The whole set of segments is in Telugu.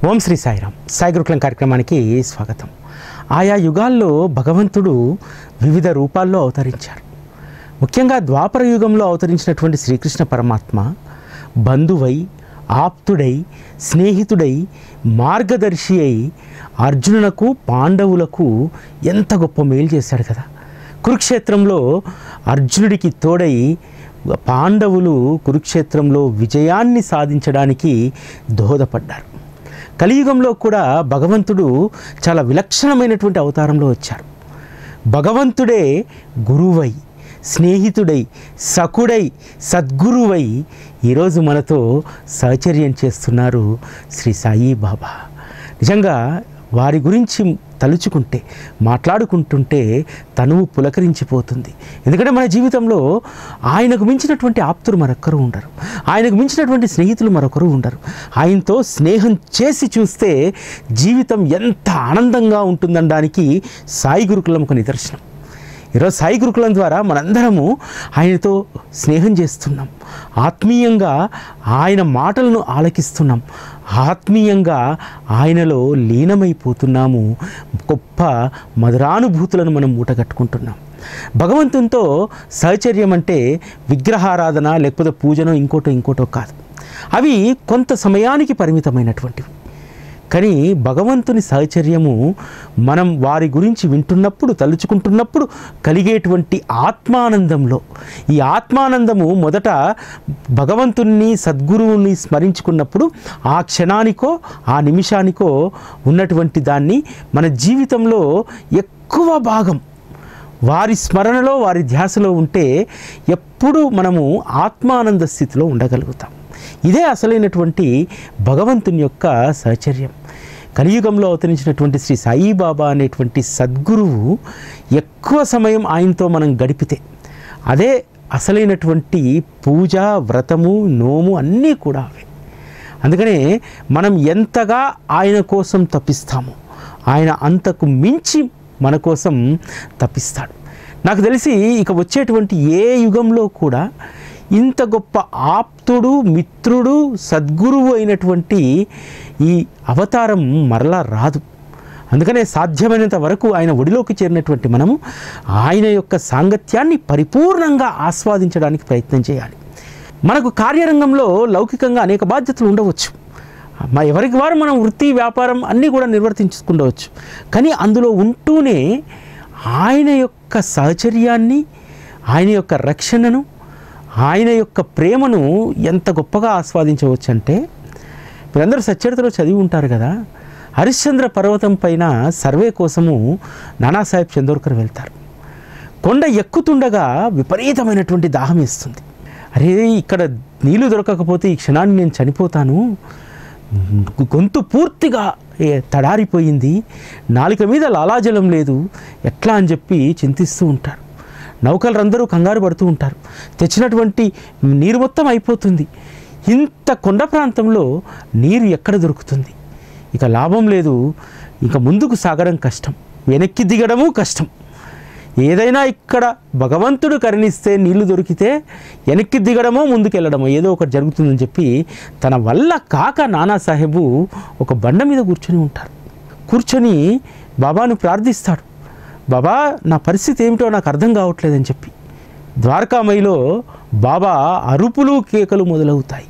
ఓం శ్రీ సాయిరామ్. సాయి గురుకులం కార్యక్రమానికి స్వాగతం. ఆయా యుగాల్లో భగవంతుడు వివిధ రూపాల్లో అవతరించారు. ముఖ్యంగా ద్వాపర యుగంలో అవతరించినటువంటి శ్రీకృష్ణ పరమాత్మ బంధువై, ఆప్తుడై, స్నేహితుడై, మార్గదర్శి అయి అర్జునునకు, పాండవులకు ఎంత గొప్ప మేలు చేశాడు కదా. కురుక్షేత్రంలో అర్జునుడికి తోడై పాండవులు కురుక్షేత్రంలో విజయాన్ని సాధించడానికి దోహదపడ్డారు. కలియుగంలో కూడా భగవంతుడు చాలా విలక్షణమైనటువంటి అవతారంలో వచ్చారు. భగవంతుడే గురువై, స్నేహితుడై, సఖుడై, సద్గురువై ఈరోజు మనతో సహచర్యం చేస్తున్నారు శ్రీ సాయి బాబా. నిజంగా వారి గురించి తలుచుకుంటే, మాట్లాడుకుంటుంటే తనువు పులకరించిపోతుంది. ఎందుకంటే మన జీవితంలో ఆయనకు మించినటువంటి ఆప్తులు మరొకరు ఉండరు, ఆయనకు మించినటువంటి స్నేహితులు మరొకరు ఉండరు. ఆయనతో స్నేహం చేసి చూస్తే జీవితం ఎంత ఆనందంగా ఉంటుందనడానికి సాయి గురుకులం ఒక నిదర్శనం. ఈరోజు సాయి గురుకులం ద్వారా మనందరము ఆయనతో స్నేహం చేస్తున్నాం, ఆత్మీయంగా ఆయన మాటలను ఆలకిస్తున్నాం, ఆత్మీయంగా ఆయనలో లీనమైపోతున్నాము. గొప్ప మధురానుభూతులను మనం మూటగట్టుకుంటున్నాం. భగవంతునితో సహచర్యం అంటే విగ్రహారాధన లేకపోతే పూజనో ఇంకోటో కాదు. అవి కొంత సమయానికి పరిమితమైనటువంటివి. కానీ భగవంతుని సహచర్యము మనం వారి గురించి వింటున్నప్పుడు, తలుచుకుంటున్నప్పుడు కలిగేటువంటి ఆత్మానందంలో, ఈ ఆత్మానందము మొదట భగవంతుని, సద్గురువుని స్మరించుకున్నప్పుడు ఆ క్షణానికో ఆ నిమిషానికో ఉన్నటువంటి దాన్ని మన జీవితంలో ఎక్కువ భాగం వారి స్మరణలో, వారి ధ్యాసలో ఉంటే ఎప్పుడు మనము ఆత్మానంద స్థితిలో ఉండగలుగుతాం. ఇదే అసలైనటువంటి భగవంతుని యొక్క సహచర్యం. కలియుగంలో అవతరించినటువంటి శ్రీ సాయిబాబా అనేటువంటి సద్గురువు ఎక్కువ సమయం ఆయనతో మనం గడిపితే అదే అసలైనటువంటి పూజ, వ్రతము, నోము అన్నీ కూడా అవే. అందుకనే మనం ఎంతగా ఆయన కోసం తప్పిస్తామో ఆయన అంతకు మించి మన కోసం తప్పిస్తాడు. నాకు తెలిసి ఇక వచ్చేటువంటి ఏ యుగంలో కూడా ఇంత గొప్ప ఆప్తుడు, మిత్రుడు, సద్గురువు అయినటువంటి ఈ అవతారం మరలా రాదు. అందుకనే సాధ్యమైనంత వరకు ఆయన ఒడిలోకి చేరినటువంటి మనము ఆయన యొక్క సాంగత్యాన్ని పరిపూర్ణంగా ఆస్వాదించడానికి ప్రయత్నం చేయాలి. మనకు కార్యరంగంలో లౌకికంగా అనేక బాధ్యతలు ఉండవచ్చు, ఎవరికి వారు మనం వృత్తి, వ్యాపారం అన్నీ కూడా నిర్వర్తించుకుండవచ్చు. కానీ అందులో ఉంటూనే ఆయన యొక్క సహచర్యాన్ని, ఆయన యొక్క రక్షణను, ఆయన యొక్క ప్రేమను ఎంత గొప్పగా ఆస్వాదించవచ్చు అంటే, మీరందరూ సచ్చరిత్రలో చదివి ఉంటారు కదా. హరిశ్చంద్ర పర్వతం పైన సర్వే కోసము నానాసాహెబ్ చందోర్కర్ వెళ్తారు. కొండ ఎక్కుతుండగా విపరీతమైనటువంటి దాహం వేస్తుంది. అరే, ఇక్కడ నీళ్లు దొరకకపోతే ఈ క్షణాన్ని నేను చనిపోతాను, గొంతు పూర్తిగా తడారిపోయింది, నాలుక మీద లాలాజలం లేదు, ఎట్లా అని చెప్పి చింతిస్తూ ఉంటారు. నౌకలందరూ కంగారు పడుతూ ఉంటారు. తెచ్చినటువంటి నీరు మొత్తం అయిపోతుంది. ఇంత కొండ ప్రాంతంలో నీరు ఎక్కడ దొరుకుతుంది? ఇక లాభం లేదు, ఇక ముందుకు సాగడం కష్టం, వెనక్కి దిగడము కష్టం. ఏదైనా ఇక్కడ భగవంతుడు కరుణిస్తే నీళ్లు దొరికితే వెనక్కి దిగడమో ముందుకెళ్ళడమో ఏదో ఒకటి జరుగుతుందని చెప్పి తన వల్ల కాక నానాసాహెబు ఒక బండ మీద కూర్చొని ఉంటారు. కూర్చొని బాబాను ప్రార్థిస్తాడు. బాబా, నా పరిస్థితి ఏమిటో నాకు అర్థం కావట్లేదని చెప్పి. ద్వారకామయిలో బాబా అరుపులు, కేకలు మొదలవుతాయి.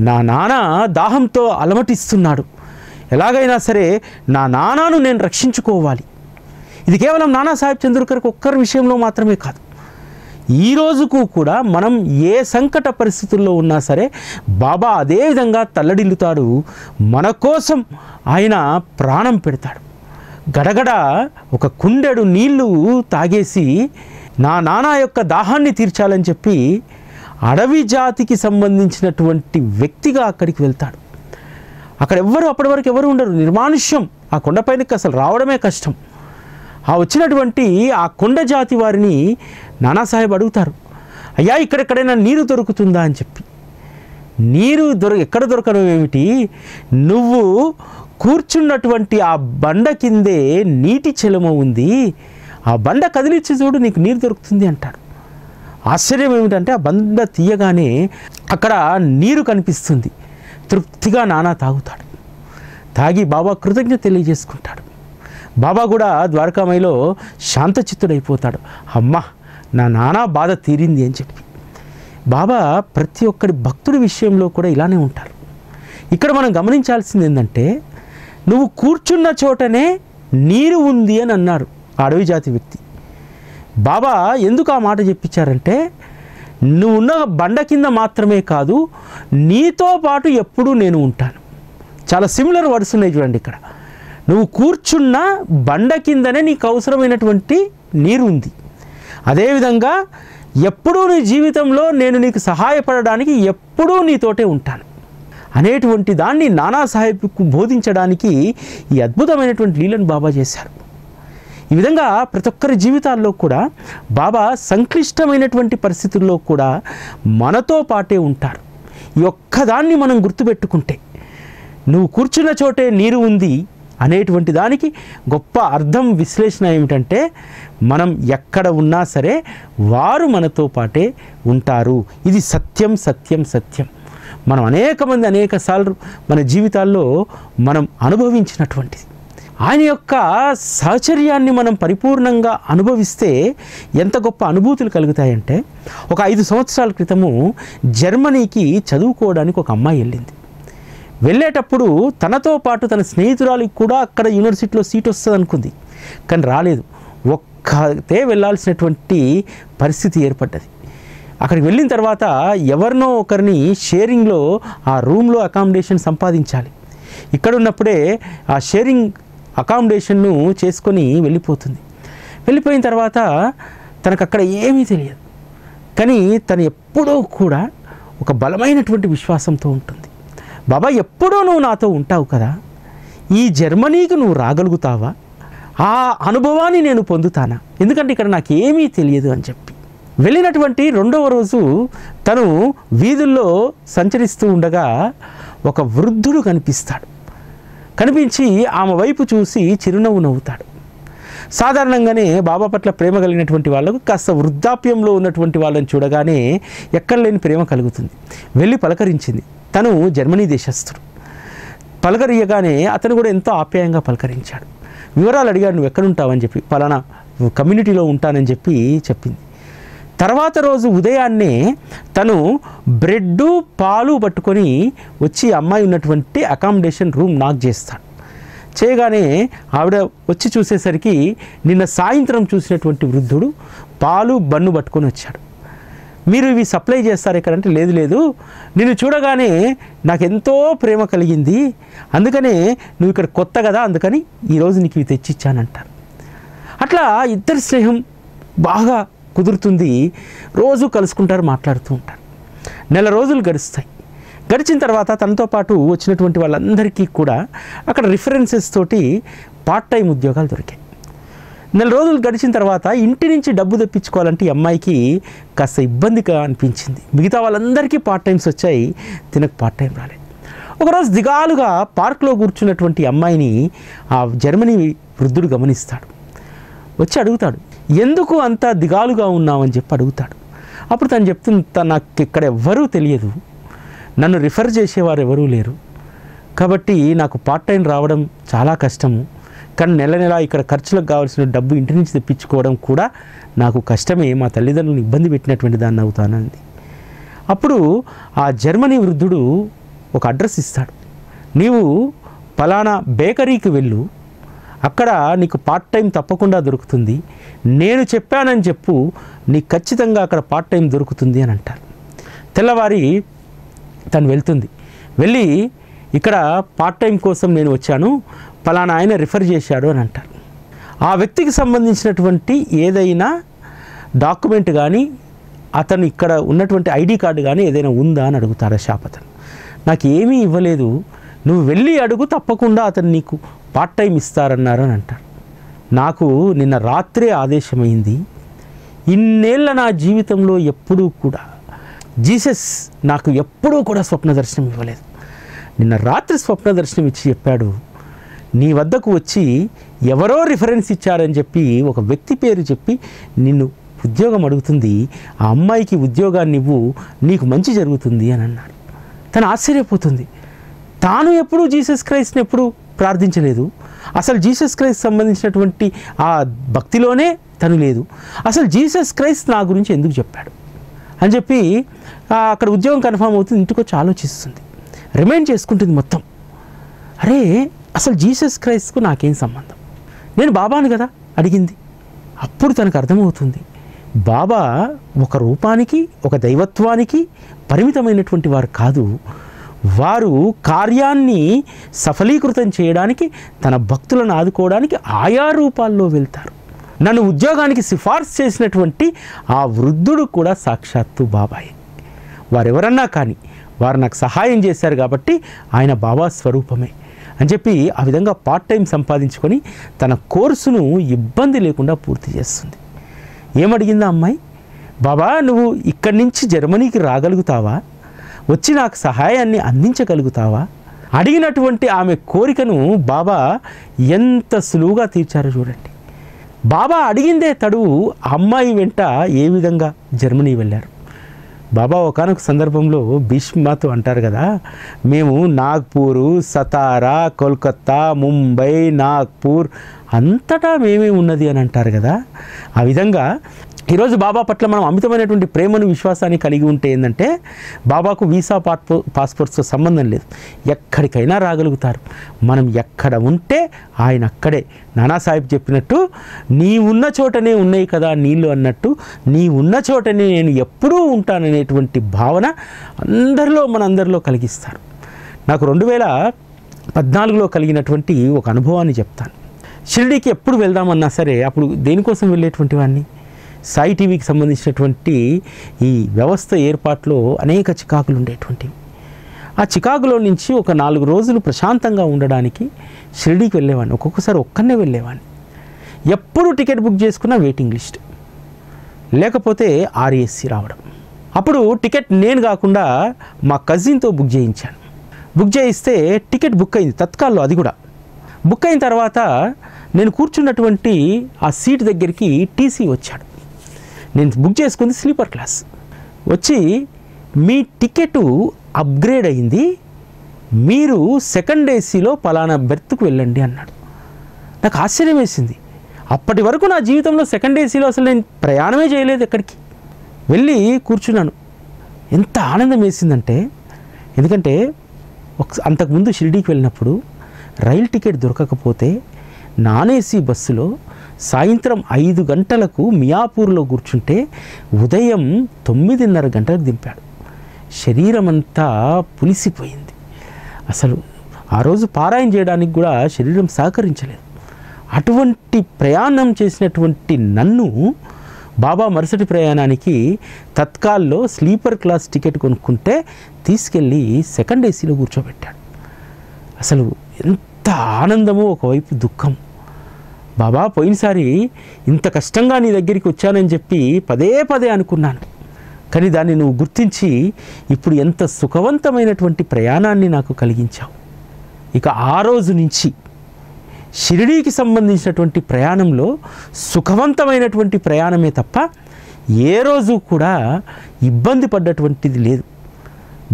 నా నాన్న దాహంతో అలమటిస్తున్నాడు, ఎలాగైనా సరే నా నాన్నను నేను రక్షించుకోవాలి. ఇది కేవలం నానాసాహెబ్ చంద్రకర్కి ఒక్కరి విషయంలో మాత్రమే కాదు. ఈ రోజుకు కూడా మనం ఏ సంకట పరిస్థితుల్లో ఉన్నా సరే బాబా అదే విధంగా తల్లడిల్లుతాడు. మన కోసం ఆయన ప్రాణం పెడతాడు. గడగడ ఒక కుండెడు నీళ్లు తాగేసి నా నాన్న యొక్క దాహాన్ని తీర్చాలని చెప్పి అడవి జాతికి సంబంధించినటువంటి వ్యక్తిగా అక్కడికి వెళ్తాడు. అక్కడ అప్పటి వరకు ఎవరు ఉండరు, నిర్మానుష్యం. ఆ కొండపైనకి అసలు రావడమే కష్టం. ఆ వచ్చినటువంటి ఆ కొండ జాతి వారిని నానాసాహెబ్ అడుగుతారు, అయ్యా ఇక్కడెక్కడైనా నీరు దొరుకుతుందా అని చెప్పి. నీరు ఎక్కడ దొరకడం ఏమిటి, నువ్వు కూర్చున్నటువంటి ఆ బండ కిందే నీటి చెలమ ఉంది, ఆ బండ కదిలిచ్చి చూడు, నీకు నీరు దొరుకుతుంది అంటాడు. ఆశ్చర్యం ఏమిటంటే ఆ బండ తీయగానే అక్కడ నీరు కనిపిస్తుంది. తృప్తిగా నానా తాగుతాడు. తాగి బాబా కృతజ్ఞత తెలియజేసుకుంటాడు. బాబా కూడా ద్వారకామాయిలో శాంతచిత్తుడైపోతాడు. అమ్మా, నా నానా బాధ తీరింది అని చెప్పి. బాబా ప్రతి ఒక్కరి భక్తుడి విషయంలో కూడా ఇలానే ఉంటారు. ఇక్కడ మనం గమనించాల్సింది ఏంటంటే, నువ్వు కూర్చున్న చోటనే నీరు ఉంది అని అన్నారు అడవి జాతి వ్యక్తి. బాబా ఎందుకు ఆ మాట చెప్పించారంటే, నువ్వు ఉన్న బండ కింద మాత్రమే కాదు, నీతో పాటు ఎప్పుడూ నేను ఉంటాను. చాలా సిమిలర్ వర్డ్స్ ఉన్నాయి చూడండి ఇక్కడ. నువ్వు కూర్చున్న బండ కిందనే నీకు అవసరమైనటువంటి నీరు ఉంది. అదేవిధంగా ఎప్పుడూ నీ జీవితంలో నేను నీకు సహాయపడడానికి ఎప్పుడూ నీతోటే ఉంటాను అనేటువంటి దాన్ని నానాసాహెబ్కు బోధించడానికి ఈ అద్భుతమైనటువంటి లీలను బాబా చేశారు. ఈ విధంగా ప్రతి ఒక్కరి జీవితాల్లో కూడా బాబా సంక్లిష్టమైనటువంటి పరిస్థితుల్లో కూడా మనతో పాటే ఉంటారు. ఈ ఒక్కదాన్ని మనం గుర్తుపెట్టుకుంటే, నువ్వు కూర్చున్న చోటే నీరు ఉంది అనేటువంటి దానికి గొప్ప అర్థం, విశ్లేషణ ఏమిటంటే, మనం ఎక్కడ ఉన్నా సరే వారు మనతో పాటే ఉంటారు. ఇది సత్యం సత్యం సత్యం. మనం అనేక సార్లు మన జీవితాల్లో మనం అనుభవించినటువంటిది. ఆయన యొక్క సహచర్యాన్ని మనం పరిపూర్ణంగా అనుభవిస్తే ఎంత గొప్ప అనుభూతులు కలుగుతాయంటే, ఒక 5 సంవత్సరాల క్రితము జర్మనీకి చదువుకోవడానికి ఒక అమ్మాయి వెళ్ళింది. వెళ్ళేటప్పుడు తనతో పాటు తన స్నేహితురాలికి కూడా అక్కడ యూనివర్సిటీలో సీట్ వస్తుంది అనుకుంది, కానీ రాలేదు. ఒక్కతే వెళ్ళాల్సినటువంటి పరిస్థితి ఏర్పడ్డది. అక్కడికి వెళ్ళిన తర్వాత ఎవరినో ఒకరిని షేరింగ్లో ఆ రూమ్లో అకామిడేషన్ సంపాదించాలి. ఇక్కడ ఉన్నప్పుడే ఆ షేరింగ్ అకామిడేషన్ను చేసుకొని వెళ్ళిపోతుంది. వెళ్ళిపోయిన తర్వాత తనకు అక్కడ ఏమీ తెలియదు, కానీ తను ఎప్పుడూ కూడా ఒక బలమైనటువంటి విశ్వాసంతో ఉంటుంది. బాబా, ఎప్పుడూ నువ్వు నాతో ఉంటావు కదా, ఈ జర్మనీకి నువ్వు రాగలుగుతావా? ఆ అనుభవాన్ని నేను పొందుతానా? ఎందుకంటే ఇక్కడ నాకేమీ తెలియదు అని చెప్పి వెళ్ళినటువంటి 2వ రోజు తను వీధుల్లో సంచరిస్తూ ఉండగా ఒక వృద్ధుడు కనిపిస్తాడు. కనిపించి ఆమె వైపు చూసి చిరునవ్వు నవ్వుతాడు. సాధారణంగానే బాబా పట్ల ప్రేమ కలిగినటువంటి వాళ్ళకు కాస్త వృద్ధాప్యంలో ఉన్నటువంటి వాళ్ళని చూడగానే ఎక్కడ లేని ప్రేమ కలుగుతుంది. వెళ్ళి పలకరించింది. తను జర్మనీ దేశస్థుడు. పలకరియగానే అతను కూడా ఎంతో ఆప్యాయంగా పలకరించాడు. వివరాలు అడిగాడు, నువ్వు ఎక్కడుంటావని చెప్పి. పలానా కమ్యూనిటీలో ఉంటానని చెప్పి చెప్పింది. తర్వాత రోజు ఉదయాన్నే తను బ్రెడ్డు పాలు పట్టుకొని వచ్చి అమ్మాయి ఉన్నటువంటి అకామిడేషన్ రూమ్ నాక్ చేస్తాడు. చేయగానే ఆవిడ వచ్చి చూసేసరికి నిన్న సాయంత్రం చూసినటువంటి వృద్ధుడు పాలు బన్ను పట్టుకొని వచ్చాడు. మీరు ఇవి సప్లై చేస్తారు ఎక్కడంటే, లేదు, నిన్ను చూడగానే నాకెంతో ప్రేమ కలిగింది, అందుకనే నువ్వు ఇక్కడ కొత్త కదా, అందుకని ఈరోజు నీకు ఇవి తెచ్చిచ్చానంటారు. అట్లా ఇద్దరి స్నేహం బాగా కుదురుతుంది. రోజు కలుసుకుంటారు, మాట్లాడుతూ ఉంటారు. నెల రోజులు గడుస్తాయి. గడిచిన తర్వాత తనతో పాటు వచ్చినటువంటి వాళ్ళందరికీ కూడా అక్కడ రిఫరెన్సెస్ తోటి పార్ట్ టైం ఉద్యోగాలు దొరికాయి. నెల రోజులు గడిచిన తర్వాత ఇంటి నుంచి డబ్బు తెప్పించుకోవాలంటే ఈ అమ్మాయికి కాస్త ఇబ్బందిగా అనిపించింది. మిగతా వాళ్ళందరికీ పార్ట్ టైమ్స్ వచ్చాయి, తినకు పార్ట్ టైం రాలేదు. ఒకరోజు దిగాలుగా పార్క్లో కూర్చున్నటువంటి అమ్మాయిని ఆ జర్మనీ వృద్ధుడు గమనిస్తాడు. వచ్చి అడుగుతాడు, ఎందుకు అంత దిగాలుగా ఉన్నావని చెప్పి అడుగుతాడు. అప్పుడు తను చెప్తుంది, నాకు ఇక్కడ ఎవ్వరూ తెలియదు, నన్ను రిఫర్ చేసేవారు ఎవరూ లేరు, కాబట్టి నాకు పార్ట్ టైం రావడం చాలా కష్టము, కానీ నెల ఇక్కడ ఖర్చులకు కావాల్సిన డబ్బు ఇంటి నుంచి తెప్పించుకోవడం కూడా నాకు కష్టమే, మా తల్లిదండ్రులను ఇబ్బంది పెట్టినటువంటి దాన్ని అవుతానంది. అప్పుడు ఆ జర్మనీ వృద్ధుడు ఒక అడ్రస్ ఇస్తాడు. నీవు పలానా బేకరీకి వెళ్ళు, అక్కడ నీకు పార్ట్ టైం తప్పకుండా దొరుకుతుంది, నేను చెప్పానని చెప్పు, నీకు ఖచ్చితంగా అక్కడ పార్ట్ టైం దొరుకుతుంది అని అంటారు. తెల్లవారి తను వెళ్తుంది. వెళ్ళి ఇక్కడ పార్ట్ టైం కోసం నేను వచ్చాను, పలానా ఆయన రిఫర్ చేశాడు అని అంటారు. ఆ వ్యక్తికి సంబంధించినటువంటి ఏదైనా డాక్యుమెంట్ కానీ, అతను ఇక్కడ ఉన్నటువంటి ఐడి కార్డు కానీ ఏదైనా ఉందా అని అడుగుతాడు షాప్ అతను. నాకు ఏమీ ఇవ్వలేదు, నువ్వు వెళ్ళి అడుగు, తప్పకుండా అతను నీకు పార్ట్ టైం ఇస్తారన్నారు అని అంటారు. నాకు నిన్న రాత్రే ఆదేశమైంది, ఇన్నేళ్ళ నా జీవితంలో ఎప్పుడూ కూడా జీసస్ నాకు ఎప్పుడూ కూడా స్వప్న దర్శనం ఇవ్వలేదు. నిన్న రాత్రి స్వప్న దర్శనం ఇచ్చి చెప్పాడు, నీ వద్దకు వచ్చి ఎవరో రిఫరెన్స్ ఇచ్చారని చెప్పి ఒక వ్యక్తి పేరు చెప్పి నిన్ను ఉద్యోగం అడుగుతుంది, ఆ అమ్మాయికి ఉద్యోగాన్ని ఇవ్వు, నీకు మంచి జరుగుతుంది అని అన్నాడు. తను ఆశ్చర్యపోతుంది. తాను ఎప్పుడూ జీసస్ క్రైస్ట్ని ఎప్పుడు ప్రార్థించలేదు, అసలు జీసస్ క్రైస్ట్ సంబంధించినటువంటి ఆ భక్తిలోనే తను లేదు, అసలు జీసస్ క్రైస్ట్ నా గురించి ఎందుకు చెప్పాడు అని చెప్పి అక్కడ ఉద్యోగం కన్ఫర్మ్ అవుతుంది, ఇంటికి వచ్చి ఆలోచిస్తుంది, రిమైండ్ చేసుకుంటుంది మొత్తం. అరే అసలు జీసస్ క్రైస్ట్కు నాకేం సంబంధం, నేను బాబాను కదా అడిగింది. అప్పుడు తనకు అర్థమవుతుంది, బాబా ఒక రూపానికి ఒక దైవత్వానికి పరిమితమైనటువంటి వారు కాదు, వారు కార్యాన్ని సఫలీకృతం చేయడానికి తన భక్తులను ఆదుకోవడానికి ఆయా రూపాల్లో వెళ్తారు. నన్ను ఉద్యోగానికి సిఫార్సు చేసినటువంటి ఆ వృద్ధుడు కూడా సాక్షాత్తు బాబాయే. వారెవరన్నా కానీ వారు నాకు సహాయం చేశారు కాబట్టి ఆయన బాబా స్వరూపమే అని చెప్పి ఆ విధంగా పార్ట్ టైం సంపాదించుకొని తన కోర్సును ఇబ్బంది లేకుండా పూర్తి చేస్తుంది. ఏమడిగిందా అమ్మాయి, బాబా నువ్వు ఇక్కడి నుంచి జర్మనీకి రాగలుగుతావా, వచ్చి నాకు సహాయాన్ని అందించగలుగుతావా? అడిగినటువంటి ఆమె కోరికను బాబా ఎంత సులువుగా తీర్చారో చూడండి. బాబా అడిగిందే తడువు అమ్మాయి వెంట ఏ విధంగా జర్మనీ వెళ్ళారు. బాబా ఒకానొక సందర్భంలో భీష్మతో అంటారు కదా, మేము నాగ్పూరు, సతారా, కోల్కత్తా, ముంబై, నాగ్పూర్ అంతటా మేమే ఉన్నది అని అంటారు కదా. ఆ విధంగా ఈరోజు బాబా పట్ల మనం అమితమైనటువంటి ప్రేమను విశ్వాసాన్ని కలిగి ఉంటే ఏంటంటే బాబాకు వీసా పాస్పోర్ట్స్తో సంబంధం లేదు, ఎక్కడికైనా రాగలుగుతారు. మనం ఎక్కడ ఉంటే ఆయన అక్కడే. నానాసాహెబ్ చెప్పినట్టు నీ ఉన్న చోటనే ఉన్నాయి కదా నీళ్ళు అన్నట్టు, నీ ఉన్న చోటనే నేను ఎప్పుడూ ఉంటాననేటువంటి భావన మనందరిలో కలిగిస్తారు. నాకు 2014లో కలిగినటువంటి ఒక అనుభవాన్ని చెప్తాను. షిరిడీకి ఎప్పుడు వెళ్దామన్నా సరే అప్పుడు దేనికోసం వెళ్ళేటువంటి వాడిని, సాయి టీవీకి సంబంధించినటువంటి ఈ వ్యవస్థ ఏర్పాట్లో అనేక చికాకులు ఉండేటువంటివి. ఆ చికాకులో నుంచి ఒక 4 రోజులు ప్రశాంతంగా ఉండడానికి షిరిడీకి వెళ్ళేవాడిని. ఒక్కొక్కసారి ఒక్కనే వెళ్ళేవాడిని. ఎప్పుడు టికెట్ బుక్ చేసుకున్నా వెయిటింగ్ లిస్ట్, లేకపోతే ఆర్ఎస్సి రావడం. అప్పుడు టికెట్ నేను కాకుండా మా కజిన్తో బుక్ చేయించాను. బుక్ చేయిస్తే టికెట్ బుక్ అయింది తత్కాల్లో. అది కూడా బుక్ అయిన తర్వాత నేను కూర్చున్నటువంటి ఆ సీట్ దగ్గరికి టీసీ వచ్చాడు. నేను బుక్ చేసుకుంది స్లీపర్ క్లాస్. వచ్చి మీ టికెట్ అప్గ్రేడ్ అయింది, మీరు సెకండ్ ఏసీలో పలానా బెర్త్కు వెళ్ళండి అన్నాడు. నాకు ఆశ్చర్యం వేసింది. అప్పటి వరకు నా జీవితంలో సెకండ్ ఏసీలో అసలు నేను ప్రయాణమే చేయలేదు. ఎక్కడికి వెళ్ళి కూర్చున్నాను. ఎంత ఆనందం వేసిందంటే, ఎందుకంటే అంతకుముందు షిరిడీకి వెళ్ళినప్పుడు రైలు టికెట్ దొరకకపోతే నాన్ ఏసీ బస్సులో సాయంత్రం 5 గంటలకు మియాపూర్లో కూర్చుంటే ఉదయం 9:30 గంటలకు దింపాడు. శరీరం అంతా పులిసిపోయింది. అసలు ఆ రోజు పారాయణ చేయడానికి కూడా శరీరం సహకరించలేదు. అటువంటి ప్రయాణం చేసినటువంటి నన్ను బాబా మరుసటి ప్రయాణానికి తత్కాల్లో స్లీపర్ క్లాస్ టికెట్ కొనుక్కుంటే తీసుకెళ్ళి సెకండ్ ఏసీలో కూర్చోబెట్టాడు. అసలు ఎంత ఆనందమో, ఒకవైపు దుఃఖం. బాబా పోయినసారి ఇంత కష్టంగా నీ దగ్గరికి వచ్చానని చెప్పి పదే పదే అనుకున్నాను, కానీ దాన్ని నువ్వు గుర్తించి ఇప్పుడు ఎంత సుఖవంతమైనటువంటి ప్రయాణాన్ని నాకు కలిగించావు. ఇక ఆ రోజు నుంచి షిరిడీకి సంబంధించినటువంటి ప్రయాణంలో సుఖవంతమైనటువంటి ప్రయాణమే తప్ప ఏ రోజు కూడా ఇబ్బంది పడ్డటువంటిది లేదు.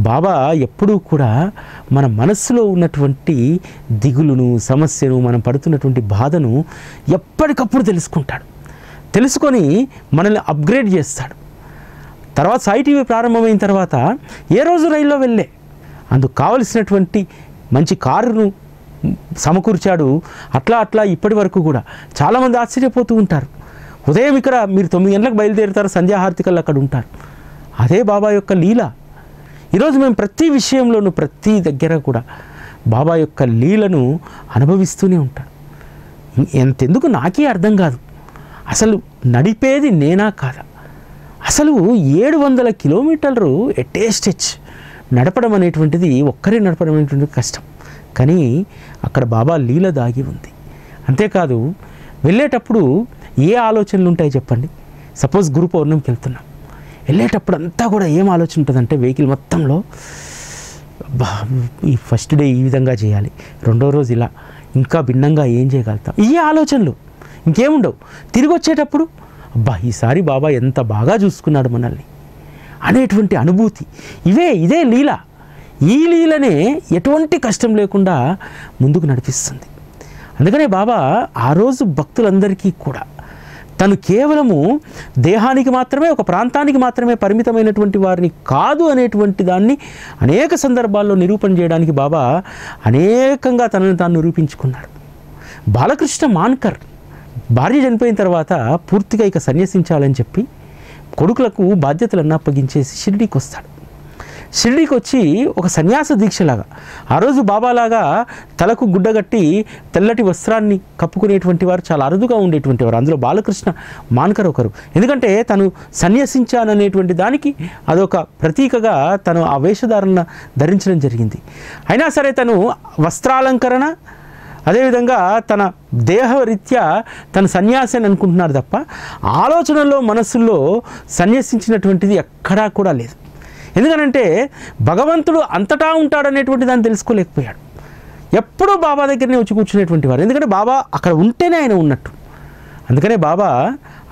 బాబా ఎప్పుడూ కూడా మన మనస్సులో ఉన్నటువంటి దిగులును, సమస్యను, మనం పడుతున్నటువంటి బాధను ఎప్పటికప్పుడు తెలుసుకుంటాడు. తెలుసుకొని మనల్ని అప్గ్రేడ్ చేస్తాడు. తర్వాత సాయి టీవీ ప్రారంభమైన తర్వాత ఏ రోజు రైల్లో వెళ్ళే, అందుకు కావలసినటువంటి మంచి కారును సమకూర్చాడు. అట్లా ఇప్పటి వరకు కూడా చాలామంది ఆశ్చర్యపోతూ ఉంటారు. ఉదయం ఇక్కడ మీరు 9 గంటలకు బయలుదేరుతారు, సంధ్యాహారతికల్లో అక్కడ ఉంటారు. అదే బాబా యొక్క లీల. ఈరోజు మేము ప్రతి విషయంలోనూ, ప్రతి దగ్గర కూడా బాబా యొక్క లీలను అనుభవిస్తూనే ఉంటాడు. ఎంతెందుకు నాకే అర్థం కాదు, అసలు నడిపేది నేనా కాదా? అసలు 700 కిలోమీటర్లు ఎట్ ఏ స్టెచ్ నడపడం అనేటువంటిది, ఒక్కరే నడపడం అనేటువంటిది కష్టం. కానీ అక్కడ బాబా లీల దాగి ఉంది. అంతేకాదు, వెళ్ళేటప్పుడు ఏ ఆలోచనలు ఉంటాయి చెప్పండి? సపోజ్ గురు పౌర్ణమికి వెళ్తున్నాం, వెళ్ళేటప్పుడు అంతా కూడా ఏం ఆలోచన ఉంటుందంటే వెహికల్ మొత్తంలో ఈ ఫస్ట్ డే ఈ విధంగా చేయాలి, రెండో రోజు ఇలా, ఇంకా భిన్నంగా ఏం చేయగలుగుతాం, ఈ ఆలోచనలు ఇంకేముండవు. తిరిగి వచ్చేటప్పుడు అబ్బా ఈసారి బాబా ఎంత బాగా చూసుకున్నాడు మనల్ని అనేటువంటి అనుభూతి. ఇదే లీల. ఈ లీలనే ఎటువంటి కష్టం లేకుండా ముందుకు నడిపిస్తుంది. అందుకనే బాబా ఆ రోజు భక్తులందరికీ కూడా తను కేవలము దేహానికి మాత్రమే, ఒక ప్రాంతానికి మాత్రమే పరిమితమైనటువంటి వారిని కాదు అనేటువంటి దాన్ని అనేక సందర్భాల్లో నిరూపణ చేయడానికి బాబా అనేకంగా తనను తాను నిరూపించుకున్నాడు. బాలకృష్ణ మాన్కర్ భార్య చనిపోయిన తర్వాత పూర్తిగా ఇక సన్యసించాలని చెప్పి కొడుకులకు బాధ్యతలన్నీ అప్పగించేసి షిరిడీకి వస్తాడు. షిరిడీకి వచ్చి ఒక సన్యాస దీక్షలాగా, ఆ రోజు బాబాలాగా తలకు గుడ్డగట్టి తెల్లటి వస్త్రాన్ని కప్పుకునేటువంటి వారు చాలా అరుదుగా ఉండేటువంటి వారు. అందులో బాలకృష్ణ మాన్కర్ ఒకరు. ఎందుకంటే తను సన్యసించాననేటువంటి దానికి అదొక ప్రతీకగా తను ఆ వేషధారణ ధరించడం జరిగింది. అయినా సరే తను వస్త్రాలంకరణ, అదేవిధంగా తన దేహరీత్యా తన సన్యాసి అని అనుకుంటున్నారు తప్ప ఆలోచనలో మనస్సుల్లో సన్యసించినటువంటిది ఎక్కడా కూడా లేదు. ఎందుకనంటే భగవంతుడు అంతటా ఉంటాడనేటువంటి దాన్ని తెలుసుకోలేకపోయాడు. ఎప్పుడూ బాబా దగ్గరనే వచ్చి కూర్చునేటువంటి వారు. ఎందుకంటే బాబా అక్కడ ఉంటేనే ఆయన ఉన్నట్టు. అందుకనే బాబా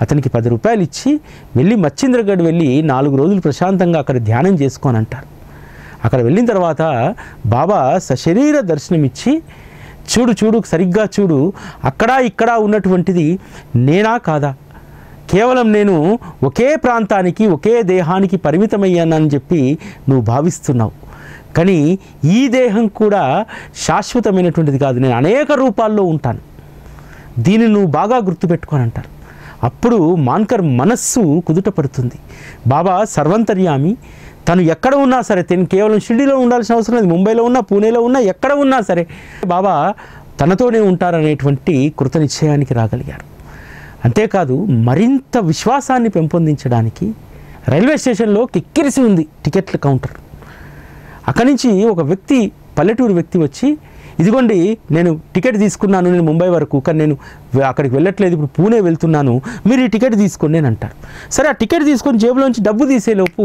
అతనికి 10 రూపాయలు ఇచ్చి వెళ్ళి మచ్చింద్రగఢ్ వెళ్ళి 4 రోజులు ప్రశాంతంగా అక్కడ ధ్యానం చేసుకోని అంటారు. అక్కడ వెళ్ళిన తర్వాత బాబా సశరీర దర్శనం ఇచ్చి, చూడు చూడు సరిగ్గా చూడు, అక్కడ ఇక్కడ ఉన్నటువంటిది నేనా కాదా, కేవలం నేను ఒకే ప్రాంతానికి ఒకే దేహానికి పరిమితమయ్యానని చెప్పి నువ్వు భావిస్తున్నావు, కానీ ఈ దేహం కూడా శాశ్వతమైనటువంటిది కాదు, నేను అనేక రూపాల్లో ఉంటాను, దీన్ని నువ్వు బాగా గుర్తుపెట్టుకొని అంటారు. అప్పుడు మాన్కర్ మనస్సు కుదుట పడుతుంది. బాబా సర్వంతర్యామి, తను ఎక్కడ ఉన్నా సరే, తను కేవలం షిరిడీలో ఉండాల్సిన అవసరం లేదు, ముంబైలో ఉన్నా పూణేలో ఉన్నా ఎక్కడ ఉన్నా సరే బాబా తనతోనే ఉంటారనేటువంటి కృత నిశ్చయానికి రాగలిగారు. అంతేకాదు మరింత విశ్వాసాన్ని పెంపొందించడానికి రైల్వే స్టేషన్లో కిక్కిరిసి ఉంది టికెట్ల కౌంటర్. అక్కడి నుంచి ఒక వ్యక్తి, పల్లెటూరు వ్యక్తి వచ్చి, ఇదిగోండి నేను టికెట్ తీసుకున్నాను, నేను ముంబై వరకు, కానీ నేను అక్కడికి వెళ్ళట్లేదు, ఇప్పుడు పూణే వెళ్తున్నాను, మీరు ఈ టికెట్ తీసుకోండి అని అంటారు. సరే ఆ టికెట్ తీసుకొని జేబులోంచి డబ్బు తీసేలోపు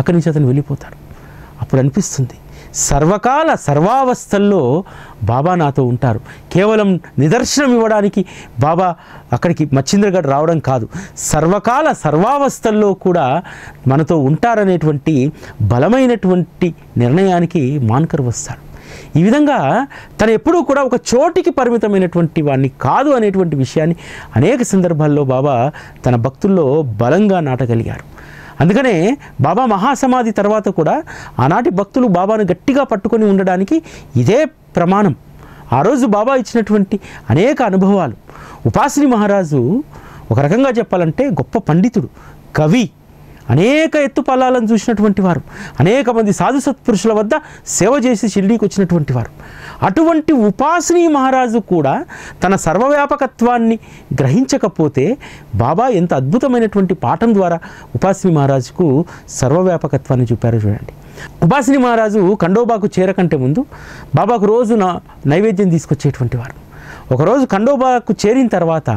అక్కడి నుంచి అతను వెళ్ళిపోతాడు. అప్పుడు అనిపిస్తుంది సర్వకాల సర్వావస్థల్లో బాబా నాతో ఉంటారు. కేవలం నిదర్శనం ఇవ్వడానికి బాబా అక్కడికి మచ్చింద్రగఢ్ రావడం కాదు, సర్వకాల సర్వావస్థల్లో కూడా మనతో ఉంటారనేటువంటి బలమైనటువంటి నిర్ణయానికి మాన్కర్ వస్తాడు. ఈ విధంగా తను ఎప్పుడూ కూడా ఒక చోటికి పరిమితమైనటువంటి వాడిని కాదు అనేటువంటి విషయాన్ని అనేక సందర్భాల్లో బాబా తన భక్తుల్లో బలంగా నాటగలిగారు. అందుకనే బాబా మహాసమాధి తర్వాత కూడా ఆనాటి భక్తులు బాబాను గట్టిగా పట్టుకొని ఉండడానికి ఇదే ప్రమాణం. ఆ రోజు బాబా ఇచ్చినటువంటి అనేక అనుభవాలు. ఉపాసిని మహారాజు ఒక రకంగా చెప్పాలంటే గొప్ప పండితుడు, కవి, అనేక ఎత్తుపల్లాలను చూసినటువంటి వారు, అనేక మంది సాధు సత్పురుషుల వద్ద సేవ చేసి షిరిడీకి వచ్చినటువంటి వారు. అటువంటి ఉపాసిని మహారాజు కూడా తన సర్వవ్యాపకత్వాన్ని గ్రహించకపోతే బాబా ఎంత అద్భుతమైనటువంటి పాఠం ద్వారా ఉపాసిని మహారాజుకు సర్వవ్యాపకత్వాన్ని చూపారో చూడండి. ఉపాసిని మహారాజు ఖండోబాకు చేరకంటే ముందు బాబాకు రోజు నైవేద్యం తీసుకొచ్చేటువంటి వారు. ఒకరోజు ఖండోబాకు చేరిన తర్వాత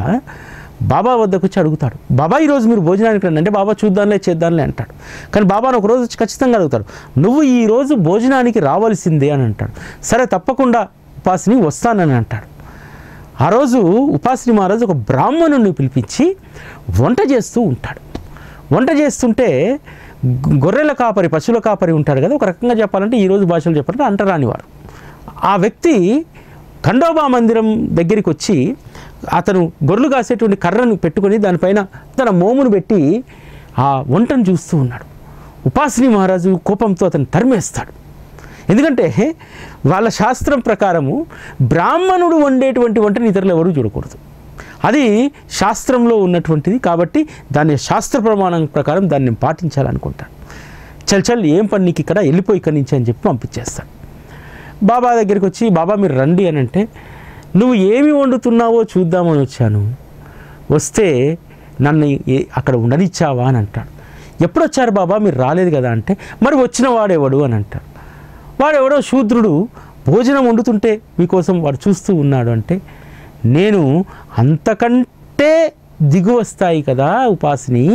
బాబా వద్దకు వచ్చి అడుగుతాడు, బాబా ఈరోజు మీరు భోజనానికి రండి అంటే, బాబా చూద్దాంలే చేద్దాంలే అంటాడు. కానీ బాబాను ఒకరోజు వచ్చి ఖచ్చితంగా అడుగుతాడు, నువ్వు ఈరోజు భోజనానికి రావాల్సిందే అని అంటాడు. సరే తప్పకుండా ఉపాసిని వస్తానని అంటాడు. ఆ రోజు ఉపాసిని మహారాజు ఒక బ్రాహ్మణుని పిలిపించి వంట చేస్తూ ఉంటాడు. వంట చేస్తుంటే గొర్రెల కాపరి, పశువుల కాపరి ఉంటాడు కదా, ఒక రకంగా చెప్పాలంటే ఈరోజు భాషలో చెప్పాలంటే అంటరానివారు. ఆ వ్యక్తి ఖండోబా మందిరం దగ్గరికి వచ్చి అతను గొర్రెలు కాసేటువంటి కర్రను పెట్టుకొని దానిపైన తన మోమును పెట్టి ఆ వంటను చూస్తూ ఉన్నాడు. ఉపాసిని మహారాజు కోపంతో అతను తరిమేస్తాడు. ఎందుకంటే వాళ్ళ శాస్త్రం ప్రకారము బ్రాహ్మణుడు వండేటువంటి వంటని ఇతరులు ఎవరూ చూడకూడదు, అది శాస్త్రంలో ఉన్నటువంటిది. కాబట్టి దాన్ని శాస్త్ర ప్రమాణం ప్రకారం దాన్ని పాటించాలనుకుంటాడు. చల్ ఏం పని నీకు ఇక్కడ, వెళ్ళిపోయి ఇక్కడి నుంచి అని చెప్పి పంపించేస్తాడు. బాబా దగ్గరికి వచ్చి, బాబా మీరు రండి అని అంటే, నువ్వు ఏమి వండుతున్నావో చూద్దామని వచ్చాను, వస్తే నన్ను అక్కడ ఉండనిచ్చావా అని అంటాడు. ఎప్పుడు వచ్చారు బాబా, మీరు రాలేదు కదా అంటే, మరి వచ్చిన వాడెవడు అని అంటాడు. వాడెవడో శూద్రుడు భోజనం వండుతుంటే మీకోసం వాడు చూస్తూ ఉన్నాడు అంటే, నేను అంతకంటే దిగువ స్థాయి కదా ఉపాసిని,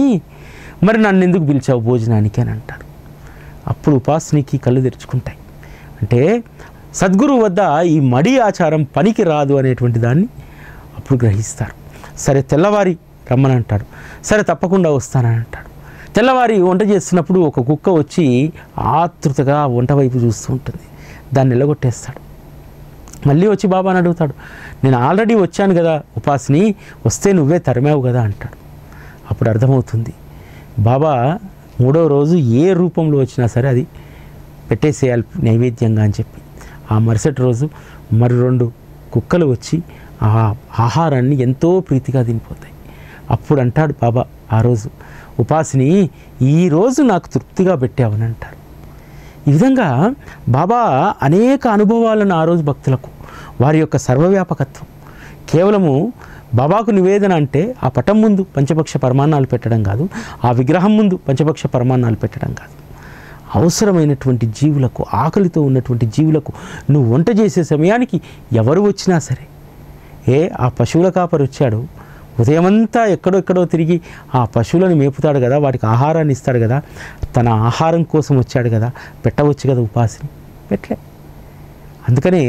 మరి నన్ను ఎందుకు పిలిచావు భోజనానికి అని అంటాడు. అప్పుడు ఉపాసినికి కళ్ళు తెరుచుకుంటాయి. అంటే సద్గురువు వద్ద ఈ మడి ఆచారం పనికి రాదు అనేటువంటి దాన్ని అప్పుడు గ్రహిస్తారు. సరే తెల్లవారి రమ్మని అంటాడు. సరే తప్పకుండా వస్తానని అంటాడు. తెల్లవారి వంట చేస్తున్నప్పుడు ఒక కుక్క వచ్చి ఆతృతగా వంట వైపు చూస్తూ ఉంటుంది. దాన్ని నిలగొట్టేస్తాడు. మళ్ళీ వచ్చి బాబాని అడుగుతాడు, నేను ఆల్రెడీ వచ్చాను కదా ఉపాసిని, వస్తే నువ్వే తరిమావు కదా అంటాడు. అప్పుడు అర్థమవుతుంది బాబా మూడో రోజు ఏ రూపంలో వచ్చినా సరే అది పెట్టేసేయాలి నైవేద్యంగా అని చెప్పి. ఆ మరుసటి రోజు మరి 2 కుక్కలు వచ్చి ఆ ఆహారాన్ని ఎంతో ప్రీతిగా తినిపోతాయి. అప్పుడు అంటాడు బాబా ఆ రోజు, ఉపాసిని ఈరోజు నాకు తృప్తిగా పెట్టావని అంటారు. ఈ విధంగా బాబా అనేక అనుభవాలను ఆ రోజు భక్తులకు, వారి యొక్క సర్వవ్యాపకత్వం, కేవలము బాబాకు నివేదన అంటే ఆ పటం ముందు పంచపక్ష పరమాన్నాలు పెట్టడం కాదు, ఆ విగ్రహం ముందు పంచపక్ష పరమాన్నాలు పెట్టడం కాదు. అవసరమైనటువంటి జీవులకు, ఆకలితో ఉన్నటువంటి జీవులకు నువ్వు వంట చేసే సమయానికి ఎవరు వచ్చినా సరే, ఆ పశువుల కాపరి వచ్చాడు, ఉదయమంతా ఎక్కడో తిరిగి ఆ పశువులను మేపుతాడు కదా, వాటికి ఆహారాన్ని ఇస్తాడు కదా, తన ఆహారం కోసం వచ్చాడు కదా, పెట్టవచ్చు కదా ఉపాసిని, పెట్టలే. అందుకనే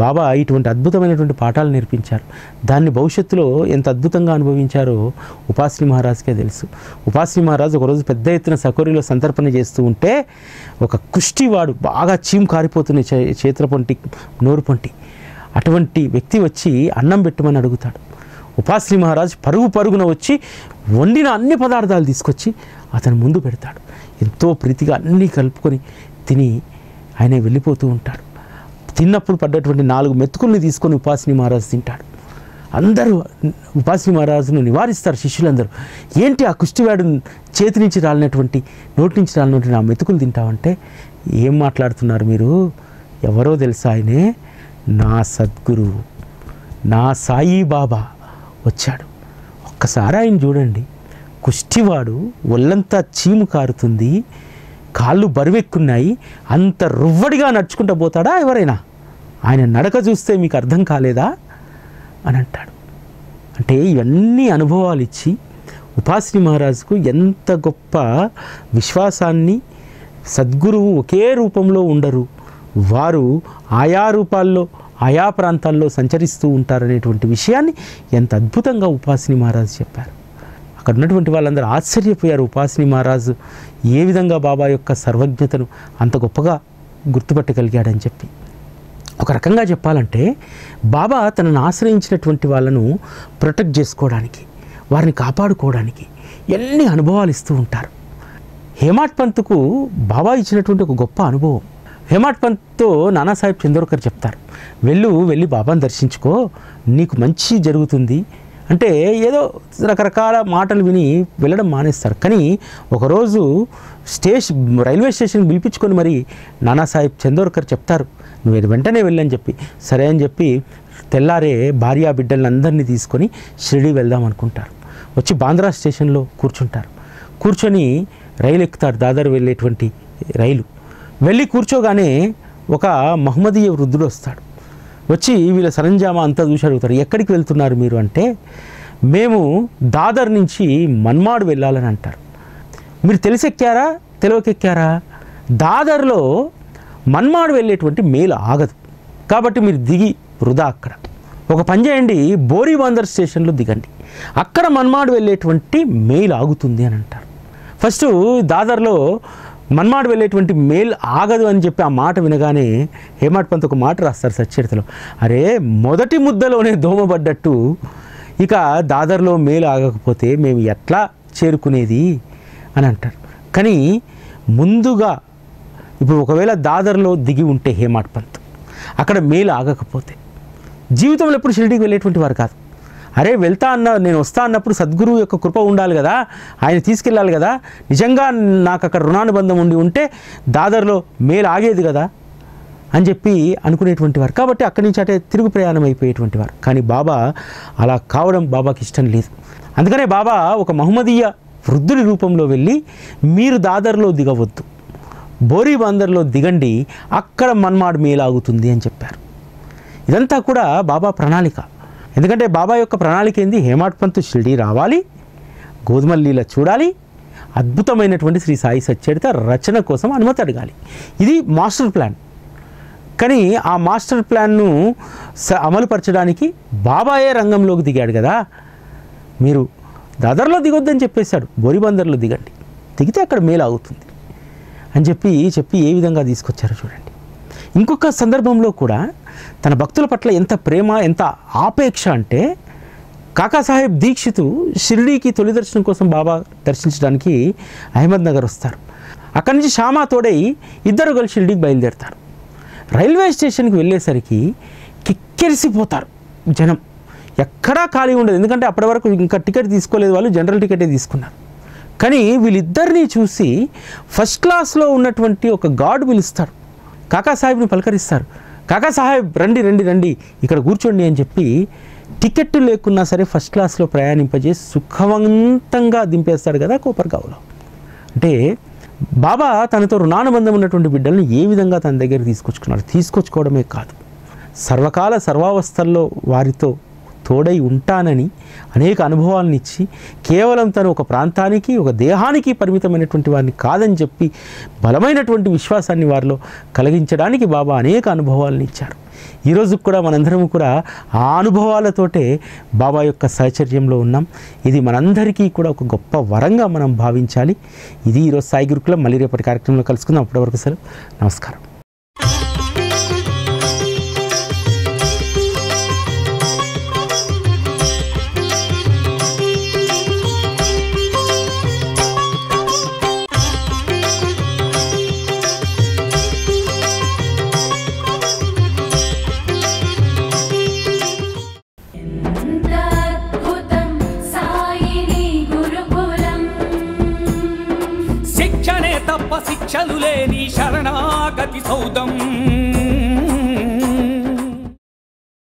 బాబా ఇటువంటి అద్భుతమైనటువంటి పాఠాలు నేర్పించారు. దాన్ని భవిష్యత్తులో ఎంత అద్భుతంగా అనుభవించారో ఉపాసిని మహారాజుకే తెలుసు. ఉపాసిని మహారాజు ఒకరోజు పెద్ద ఎత్తున సకోరిలో సంతర్పణ చేస్తూ ఉంటే ఒక కుష్టివాడు, బాగా చీము కారిపోతున్న చేతుల పొంటి, నోరు పొంటి, అటువంటి వ్యక్తి వచ్చి అన్నం పెట్టమని అడుగుతాడు. ఉపాసిని మహారాజు పరుగున వచ్చి వండిన అన్ని పదార్థాలు తీసుకొచ్చి అతని ముందు పెడతాడు. ఎంతో ప్రీతిగా అన్నీ కలుపుకొని తిని ఆయన వెళ్ళిపోతూ ఉంటాడు. తిన్నప్పుడు పడ్డటువంటి 4 మెతుకుల్ని తీసుకొని ఉపాసిని మహారాజు తింటాడు. అందరూ ఉపాసిని మహారాజును నివారిస్తారు శిష్యులందరూ. ఏంటి ఆ కుష్టివాడు చేతి నుంచి రాలినటువంటి, నోటి నుంచి రాలినటువంటి ఆ మెతుకులు తింటావంటే, ఏం మాట్లాడుతున్నారు మీరు, ఎవరో తెలుసా, ఆయనే నా సద్గురువు, నా సాయిబాబా వచ్చాడు. ఒక్కసారి ఆయన చూడండి, కుష్టివాడు ఒళ్ళంతా చీము కారుతుంది, కాళ్ళు బరువెక్కున్నాయి, అంత రువ్వడిగా నడుచుకుంటూ పోతాడా ఎవరైనా? ఆయన నడక చూస్తే మీకు అర్థం కాలేదా అని అంటాడు. అంటే ఇవన్నీ అనుభవాలు ఇచ్చి ఉపాసిని మహారాజుకు ఎంత గొప్ప విశ్వాసాన్ని, సద్గురువు ఒకే రూపంలో ఉండరు, వారు ఆయా రూపాల్లో ఆయా ప్రాంతాల్లో సంచరిస్తూ ఉంటారనేటువంటి విషయాన్ని ఎంత అద్భుతంగా ఉపాసిని మహారాజు చెప్పారు. అక్కడ ఉన్నటువంటి వాళ్ళందరూ ఆశ్చర్యపోయారు. ఉపాసిని మహారాజు ఏ విధంగా బాబా యొక్క సర్వజ్ఞతను అంత గొప్పగా గుర్తుపట్టగలిగాడని చెప్పి. ఒక రకంగా చెప్పాలంటే బాబా తనను ఆశ్రయించినటువంటి వాళ్ళను ప్రొటెక్ట్ చేసుకోవడానికి, వారిని కాపాడుకోవడానికి ఎన్ని అనుభవాలు ఇస్తూ ఉంటారు. హేమాడ్ పంత్కు బాబా ఇచ్చినటువంటి ఒక గొప్ప అనుభవం. హేమాడ్ పంత్తో నానాసాహెబ్ చందోర్కర్ చెప్తారు, వెళ్ళి బాబాను దర్శించుకో, నీకు మంచి జరుగుతుంది అంటే ఏదో రకరకాల మాటలు విని వెళ్ళడం మానేస్తారు. కానీ ఒకరోజు రైల్వే స్టేషన్ పిలిపించుకొని మరి నానాసాహెబ్ చందోర్కర్ చెప్తారు, నువ్వు వెంటనే వెళ్ళని చెప్పి. సరే అని చెప్పి తెల్లారే భార్యా బిడ్డలందరినీ తీసుకొని షిరిడి వెళ్దాం అనుకుంటారు. వచ్చి బాంద్రా స్టేషన్లో కూర్చొని రైలు ఎక్కుతారు, దాదర్ వెళ్ళేటువంటి రైలు. వెళ్ళి కూర్చోగానే ఒక మహమ్మదీయ వృద్ధుడు వస్తాడు. వచ్చి వీళ్ళ సరంజామా అంతా చూసి అడుగుతారు, ఎక్కడికి వెళ్తున్నారు మీరు అంటే, మేము దాదర్ నుంచి మన్మాడ్ వెళ్ళాలని అంటారు. మీరు తెలిసెక్కారా తెలియకెక్కారా? దాదర్లో మన్మాడ్ వెళ్ళేటువంటి మేలు ఆగదు, కాబట్టి మీరు దిగి వృధా. అక్కడ ఒక పని చేయండి, బోరీబందర్ స్టేషన్లో దిగండి, అక్కడ మన్మాడ్ వెళ్ళేటువంటి మెయిల్ ఆగుతుంది అని అంటారు. ఫస్ట్ దాదర్లో మన్మాడ్ వెళ్ళేటువంటి మెయిల్ ఆగదు అని చెప్పి ఆ మాట వినగానే హేమాడ్ పంత్ ఒక మాట రాస్తారు సచ్చరితలో, అరే మొదటి ముద్దలోనే దోమబడ్డట్టు ఇక దాదర్లో మెయిల్ ఆగకపోతే మేము ఎట్లా చేరుకునేది అని అంటారు. కానీ ముందుగా ఇప్పుడు ఒకవేళ దాదర్లో దిగి ఉంటే హేమాడ్ పంత్ అక్కడ మెయిల్ ఆగకపోతే జీవితంలో ఎప్పుడు షిరిడీకి వెళ్ళేటువంటి వారు కాదు. అరే నేను వస్తా అన్నప్పుడు సద్గురువు యొక్క కృప ఉండాలి కదా, ఆయన తీసుకెళ్ళాలి కదా, నిజంగా నాకు అక్కడ రుణానుబంధం ఉంటే దాదర్లో మేలు ఆగేది కదా అని చెప్పి అనుకునేటువంటి వారు. కాబట్టి అక్కడి నుంచి అటే తిరుగు ప్రయాణం అయిపోయేటువంటి వారు. కానీ బాబా అలా కావడం బాబాకి ఇష్టం లేదు. అందుకనే బాబా ఒక మహమ్మదీయ వృద్ధుడి రూపంలో వెళ్ళి, మీరు దాదర్లో దిగవద్దు, బోరీబందర్లో దిగండి, అక్కడ మన్మాడ్ మేలు ఆగుతుంది అని చెప్పారు. ఇదంతా కూడా బాబా ప్రణాళిక. ఎందుకంటే బాబా యొక్క ప్రణాళిక ఏంది? హేమాడ్ పంత్ షిరిడీ రావాలి, గోధుమల లీల చూడాలి, అద్భుతమైనటువంటి శ్రీ సాయి సచ్చరిత రచన కోసం అనుమతి అడగాలి. ఇది మాస్టర్ ప్లాన్. కానీ ఆ మాస్టర్ ప్లాన్ను అమలుపరచడానికి బాబాయే రంగంలోకి దిగాడు కదా. మీరు దాదర్లో దిగొద్దని చెప్పేశాడు, బోరీబందర్లో దిగితే అక్కడ మేలు అవుతుంది అని చెప్పి ఏ విధంగా తీసుకొచ్చారో చూడండి. ఇంకొక సందర్భంలో కూడా తన భక్తుల పట్ల ఎంత ప్రేమ, ఎంత ఆపేక్ష అంటే కాకాసాహెబ్ దీక్షిత్ షిరిడీకి తొలి దర్శనం కోసం బాబా దర్శించడానికి అహ్మద్ నగర్ వస్తారు. అక్కడి నుంచి శ్యామా తోడై ఇద్దరు కలిసి షిరిడీకి బయలుదేరుతారు. రైల్వే స్టేషన్కి వెళ్ళేసరికి కిక్కెరిసిపోతారు జనం, ఎక్కడా ఖాళీ ఉండదు. ఎందుకంటే అప్పటి వరకు ఇంకా టికెట్ తీసుకోలేదు, వాళ్ళు జనరల్ టికెటే తీసుకున్నారు. కానీ వీళ్ళిద్దరినీ చూసి ఫస్ట్ క్లాస్లో ఉన్నటువంటి ఒక గార్డ్ పిలుస్తారు, కాకాసాహెబ్ని పలకరిస్తారు. కాకాసాహెబ్ రండి రండి రండి ఇక్కడ కూర్చోండి అని చెప్పి టికెట్ లేకున్నా సరే ఫస్ట్ క్లాస్లో ప్రయాణింపజేసి సుఖవంతంగా దింపేస్తాడు కదా కోపర్గావ్లో. అంటే బాబా తనతో రుణానుబంధం ఉన్నటువంటి బిడ్డలను ఏ విధంగా తన దగ్గర తీసుకొచ్చుకోవడమే కాదు, సర్వకాల సర్వావస్థల్లో వారితో తోడై ఉంటానని అనేక అనుభవాలను ఇచ్చి కేవలం తను ఒక ప్రాంతానికి, ఒక దేహానికి పరిమితమైనటువంటి వారిని కాదని చెప్పి బలమైనటువంటి విశ్వాసాన్ని వారిలో కలిగించడానికి బాబా అనేక అనుభవాలను ఇచ్చారు. ఈరోజు కూడా మనందరం కూడా ఆ అనుభవాలతోటే బాబా యొక్క సహచర్యంలో ఉన్నాం. ఇది మనందరికీ కూడా ఒక గొప్ప వరంగా మనం భావించాలి. ఇది ఈరోజు సాయి గురుకులం. మళ్ళీ రేపటి కార్యక్రమంలో కలుసుకుందాం. అప్పటివరకు సెలవు. నమస్కారం. శిక్షణే తప్ప శిక్షలు లేని శరణాగతి సౌదం.